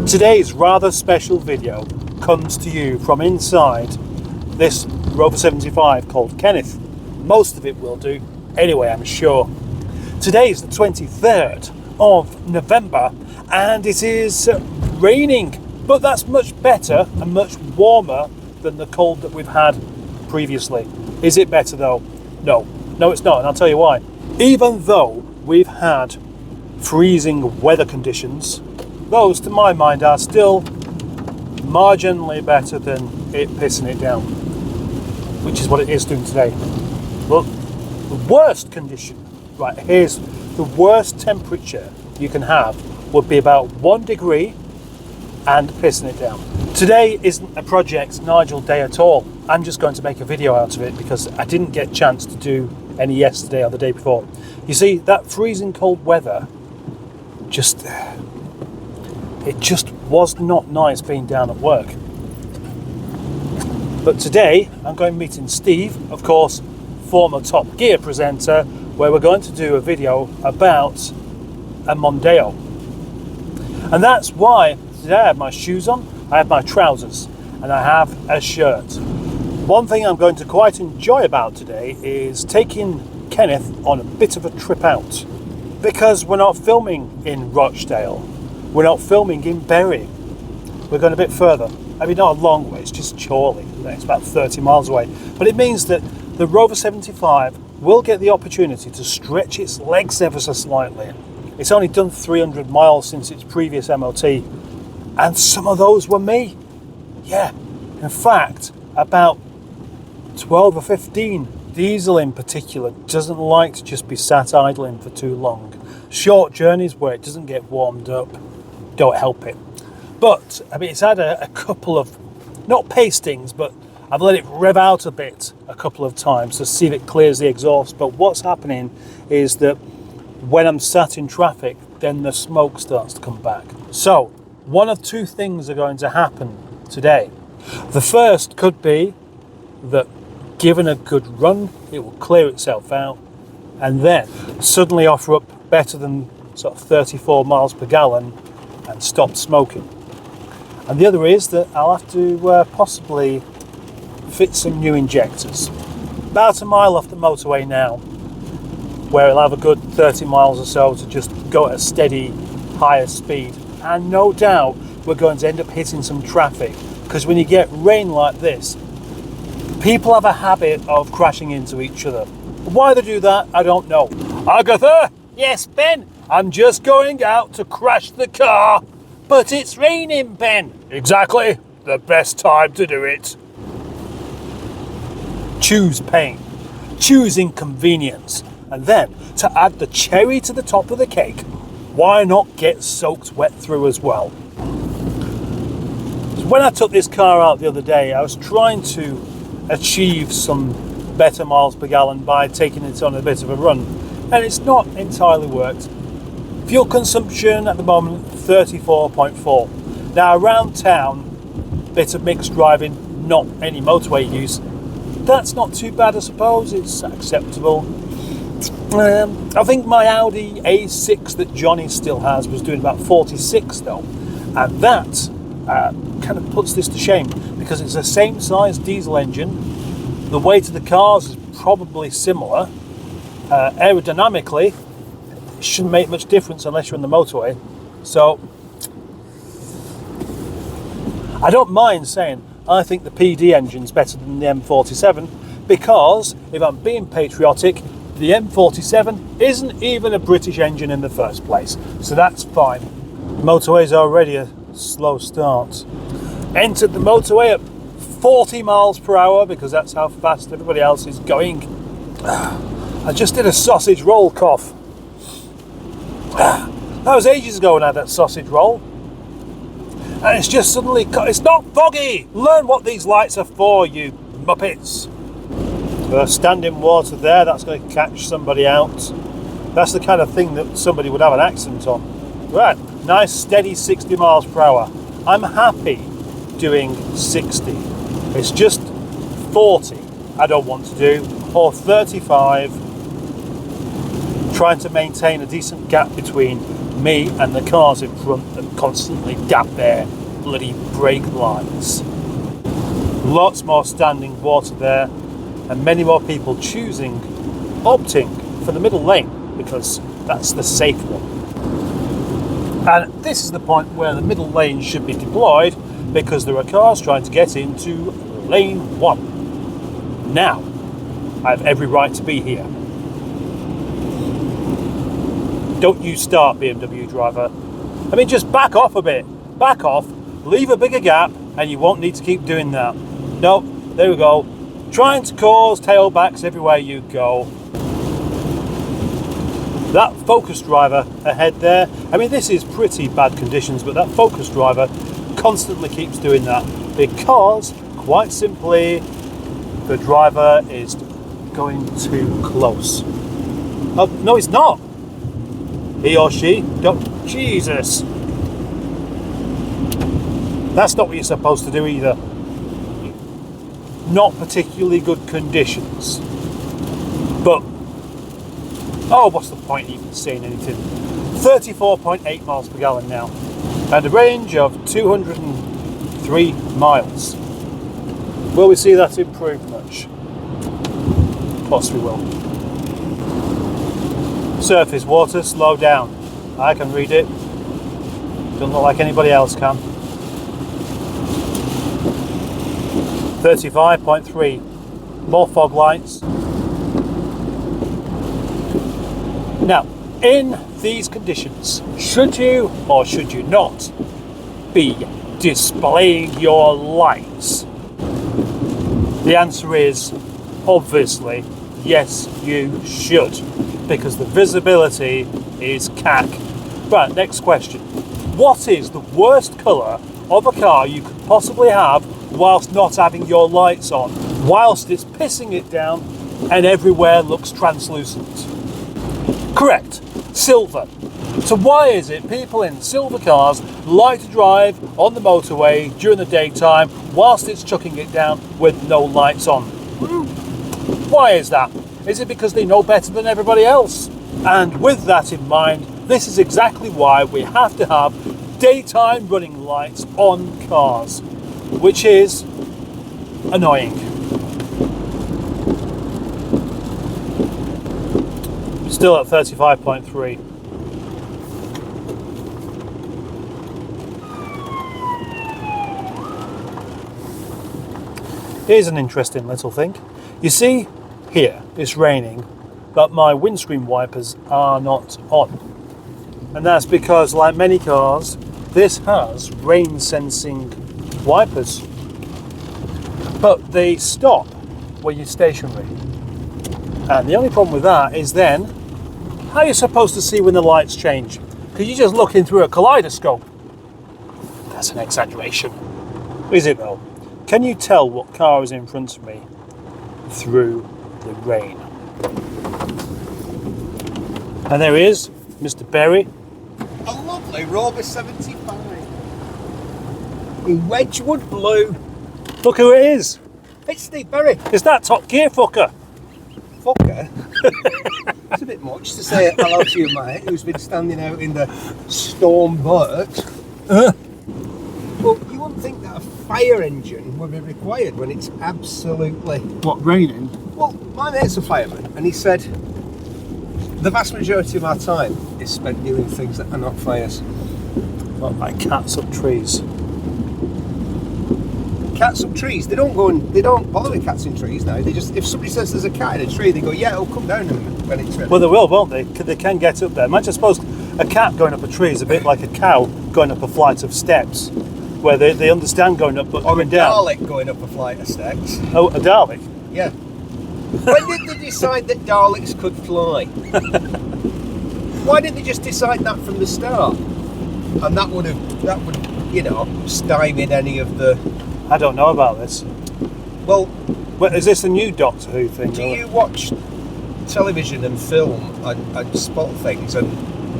Today's rather special video comes to you from inside this Rover 75 called Kenneth. Most of it will do anyway, I'm sure. Today is the 23rd of November and it is raining, but that's much better and much warmer than the cold that we've had previously. Is it better though? No, it's not, and I'll tell you why. Even though we've had freezing weather conditions, those to my mind are still marginally better than it pissing it down, which is what it is doing today. But the worst condition, right, here's the worst temperature you can have would be about 1 degree and pissing it down. Today isn't a Project Nigel day at all. I'm just going to make a video out of it because I didn't get a chance to do any yesterday or the day before. You see, that freezing cold weather it just was not nice being down at work. But today I'm going meeting Steve, of course, former Top Gear presenter, where we're going to do a video about a Mondeo. And that's why today I have my shoes on, I have my trousers, and I have a shirt. One thing I'm going to quite enjoy about today is taking Kenneth on a bit of a trip out, because we're not filming in Rochdale, we're not filming in Bury, we're going a bit further. I mean, not a long way, it's just Chorley, it's about 30 miles away, but it means that the Rover 75 will get the opportunity to stretch its legs ever so slightly. It's only done 300 miles since its previous MOT, and some of those were me. Yeah, in fact, about 12 or 15. Diesel in particular doesn't like to just be sat idling for too long. Short journeys where it doesn't get warmed up, don't help it. But I mean, it's had a couple of, not pastings, but I've let it rev out a bit a couple of times to see if it clears the exhaust. But what's happening is that when I'm sat in traffic, then the smoke starts to come back. So one of two things are going to happen today. The first could be that given a good run, it will clear itself out and then suddenly offer up better than sort of 34 miles per gallon and stop smoking. And the other is that I'll have to possibly fit some new injectors. About a mile off the motorway now, where it'll have a good 30 miles or so to just go at a steady, higher speed. And no doubt we're going to end up hitting some traffic, because when you get rain like this, people have a habit of crashing into each other. Why they do that, I don't know. Agatha! Yes, Ben? I'm just going out to crash the car. But it's raining, Ben. Exactly. The best time to do it. Choose pain. Choose inconvenience. And then, to add the cherry to the top of the cake, why not get soaked wet through as well? So when I took this car out the other day, I was trying to achieve some better miles per gallon by taking it on a bit of a run, and it's not entirely worked. Fuel consumption at the moment 34.4. Now around town, bit of mixed driving, not any motorway use, that's not too bad, I suppose. It's acceptable. I think my Audi A6 that Johnny still has was doing about 46 though, and that kind of puts this to shame, because it's the same size diesel engine, the weight of the cars is probably similar, aerodynamically it shouldn't make much difference unless you're on the motorway. So I don't mind saying I think the PD engine's better than the M47, because if I'm being patriotic, the M47 isn't even a British engine in the first place, so that's fine. The motorway's already a slow start. Entered the motorway at 40 miles per hour because that's how fast everybody else is going. I just did a sausage roll cough. That was ages ago when I had that sausage roll. And it's just suddenly, it's not foggy! Learn what these lights are for, you muppets. Standing water there, that's going to catch somebody out. That's the kind of thing that somebody would have an accident on. Right, nice steady 60 miles per hour. I'm happy doing 60. It's just 40 I don't want to do, or 35, trying to maintain a decent gap between me and the cars in front that constantly dab their bloody brake lines. Lots more standing water there, and many more people opting for the middle lane because that's the safe one. And this is the point where the middle lane should be deployed because there are cars trying to get into lane 1. Now, I have every right to be here. Don't you start, BMW driver. I mean, just back off a bit. Back off, leave a bigger gap, and you won't need to keep doing that. No, there we go. Trying to cause tailbacks everywhere you go. That Focus driver ahead there, I mean, this is pretty bad conditions, but that Focus driver constantly keeps doing that because, quite simply, the driver is going too close. Oh, no, it's not. He or she, don't, Jesus. That's not what you're supposed to do either. Not particularly good conditions. But, oh, what's the point even saying anything? 34.8 miles per gallon now. And a range of 203 miles. Will we see that improve much? Of course we will. Surface water, slow down. I can read it. Doesn't look like anybody else can. 35.3. More fog lights. Now, in these conditions, should you or should you not be displaying your lights? The answer is obviously yes, you should, because the visibility is cack. Right, next question. What is the worst colour of a car you could possibly have whilst not having your lights on, whilst it's pissing it down and everywhere looks translucent? Correct, silver. So why is it people in silver cars like to drive on the motorway during the daytime whilst it's chucking it down with no lights on? Why is that? Is it because they know better than everybody else? And with that in mind, this is exactly why we have to have daytime running lights on cars, which is annoying. Still at 35.3. Here's an interesting little thing. You see, here it's raining, but my windscreen wipers are not on. And that's because, like many cars, this has rain sensing wipers. But they stop when you're stationary. And the only problem with that is then, how are you supposed to see when the lights change? Because you're just looking through a kaleidoscope. That's an exaggeration. Is it though? Can you tell what car is in front of me through the rain? And there he is, Mr. Berry. A lovely Rover 75 in Wedgwood blue. Look who it is. It's Steve Berry. Is that Top Gear fucker? Fucker? It's a bit much to say hello to your mate who's been standing out in the storm boat. Well, you wouldn't think that a fire engine would be required when it's absolutely... What, raining? Well, my mate's a fireman and he said the vast majority of our time is spent doing things that are not fires. Not like cats up trees. Cats up trees, they don't bother with cats in trees now. They just, if somebody says there's a cat in a tree, they go, yeah, it'll come down in a minute when it's ready. Well, they will, won't they? They can get up there. Imagine, I suppose, a cat going up a tree is a bit like a cow going up a flight of steps, where they understand going up but or coming a down. Dalek going up a flight of steps. Oh, a Dalek? Yeah. When did they decide that Daleks could fly? Why didn't they just decide that from the start? And that would, you know, stymied any of the... I don't know about this. Well, is this a new Doctor Who thing? Do you watch television and film and spot things and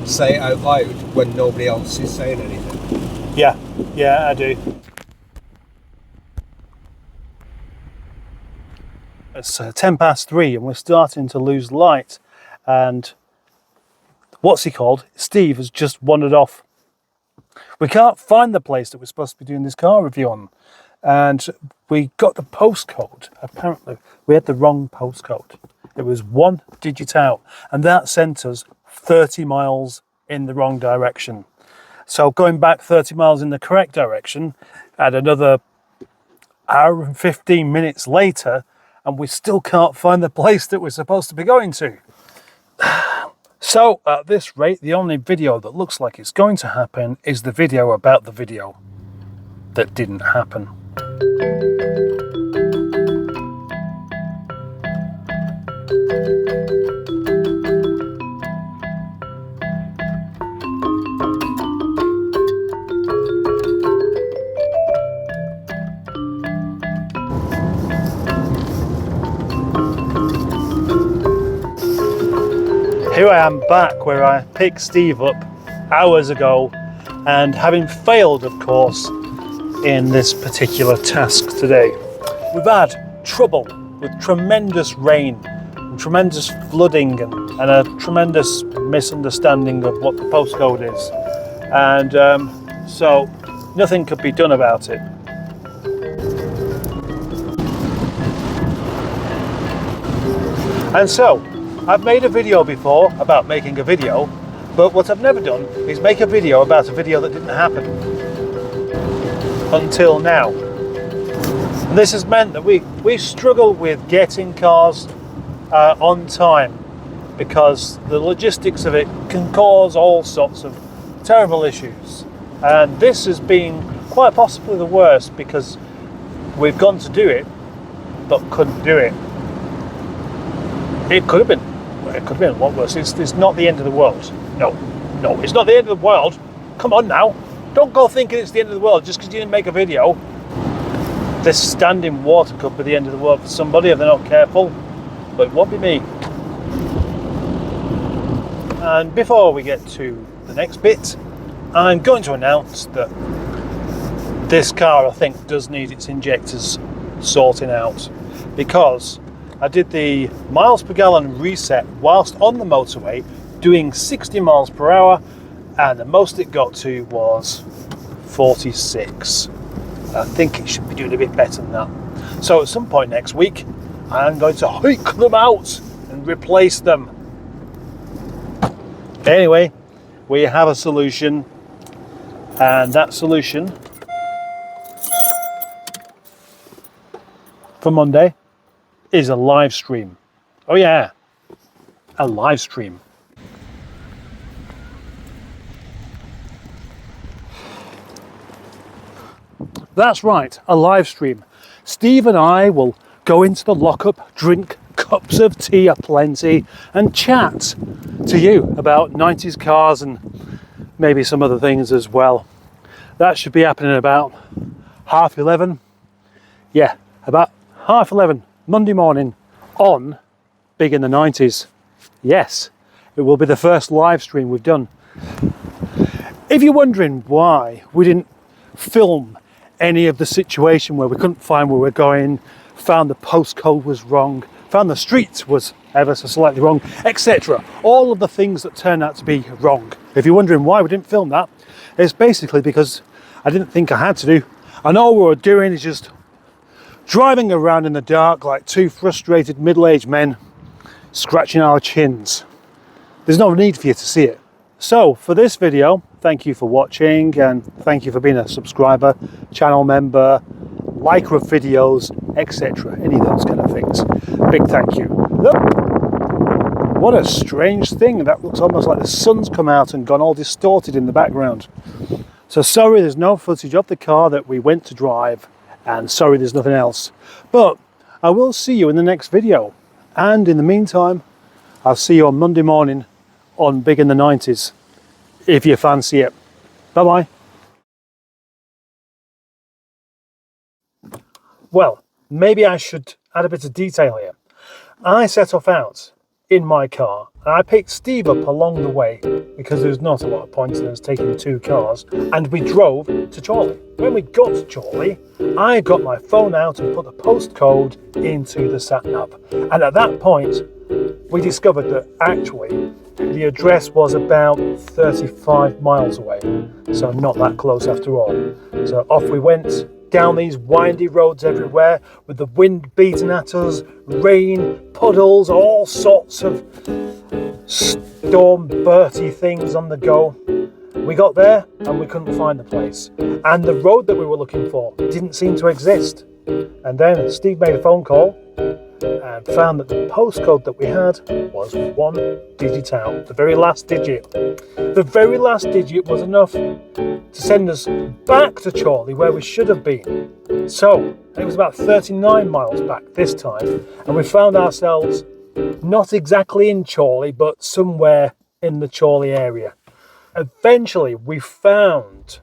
say it out loud when nobody else is saying anything? Yeah, I do. It's 3:10 and we're starting to lose light, and what's he called? Steve has just wandered off. We can't find the place that we're supposed to be doing this car review on. And we got the postcode. Apparently, we had the wrong postcode. It was 1 digit out, and that sent us 30 miles in the wrong direction. So going back 30 miles in the correct direction, and another hour and 15 minutes later, and we still can't find the place that we're supposed to be going to. So at this rate, the only video that looks like it's going to happen is the video about the video that didn't happen. Here I am back where I picked Steve up hours ago, and having failed, of course, in this particular task today. We've had trouble with tremendous rain, and tremendous flooding, and a tremendous misunderstanding of what the postcode is. And so nothing could be done about it. And so, I've made a video before about making a video, but what I've never done is make a video about a video that didn't happen until now. And this has meant that we struggle with getting cars on time, because the logistics of it can cause all sorts of terrible issues. And this has been quite possibly the worst, because we've gone to do it but couldn't do it. It could have been a lot worse. It's not the end of the world. No, it's not the end of the world. Come on now. Don't go thinking it's the end of the world just because you didn't make a video. This standing water could be the end of the world for somebody if they're not careful, but it won't be me. And before we get to the next bit, I'm going to announce that this car, I think, does need its injectors sorting out, because I did the miles per gallon reset whilst on the motorway doing 60 miles per hour, and the most it got to was 46. I think it should be doing a bit better than that. So at some point next week, I'm going to hike them out and replace them. Anyway, we have a solution, and that solution for Monday is a live stream. Oh yeah, a live stream. That's right, a live stream. Steve and I will go into the lockup, drink cups of tea aplenty, and chat to you about 90s cars and maybe some other things as well. That should be happening about 11:30. Yeah, about 11:30. Monday morning on Big in the 90s. Yes, it will be the first live stream we've done. If you're wondering why we didn't film any of the situation where we couldn't find where we're going, found the postcode was wrong, found the street was ever so slightly wrong, etc. All of the things that turned out to be wrong. If you're wondering why we didn't film that, it's basically because I didn't think I had to do. And all we were doing is just driving around in the dark like two frustrated middle-aged men scratching our chins. There's no need for you to see it. So for this video, thank you for watching, and thank you for being a subscriber, channel member, liker of videos, etc. Any of those kind of things. Big thank you. Look, what a strange thing. That looks almost like the sun's come out and gone all distorted in the background. So sorry there's no footage of the car that we went to drive, and sorry there's nothing else, but I will see you in the next video, and in the meantime I'll see you on Monday morning on Big in the 90s if you fancy it. Bye bye. Well, maybe I should add a bit of detail here. I set off out in my car, and I picked Steve up along the way because there's not a lot of point in us taking two cars, and we drove to Chorley. When we got to Chorley, I got my phone out and put the postcode into the sat nav, and at that point we discovered that actually the address was about 35 miles away, so not that close after all. So off we went down these windy roads everywhere, with the wind beating at us, rain, puddles, all sorts of storm Bertie things on the go. We got there and we couldn't find the place, and the road that we were looking for didn't seem to exist. And then Steve made a phone call and found that the postcode that we had was 1 digit out, the very last digit. The very last digit was enough to send us back to Chorley, where we should have been. So it was about 39 miles back this time, and we found ourselves not exactly in Chorley, but somewhere in the Chorley area. Eventually we found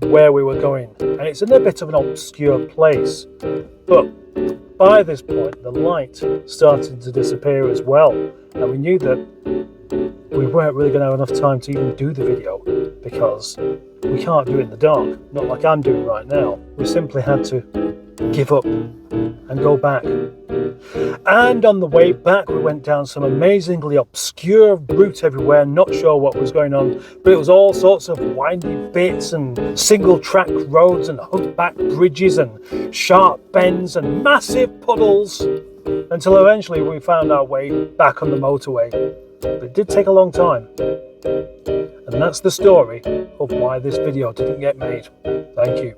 where we were going, and it's in a bit of an obscure place, but by this point the light started to disappear as well, and we knew that we weren't really going to have enough time to even do the video, because we can't do it in the dark, not like I'm doing right now. We simply had to give up and go back. And on the way back we went down some amazingly obscure route everywhere, not sure what was going on, but it was all sorts of windy bits and single track roads and humpback bridges and sharp bends and massive puddles, until eventually we found our way back on the motorway. But it did take a long time, and that's the story of why this video didn't get made. Thank you.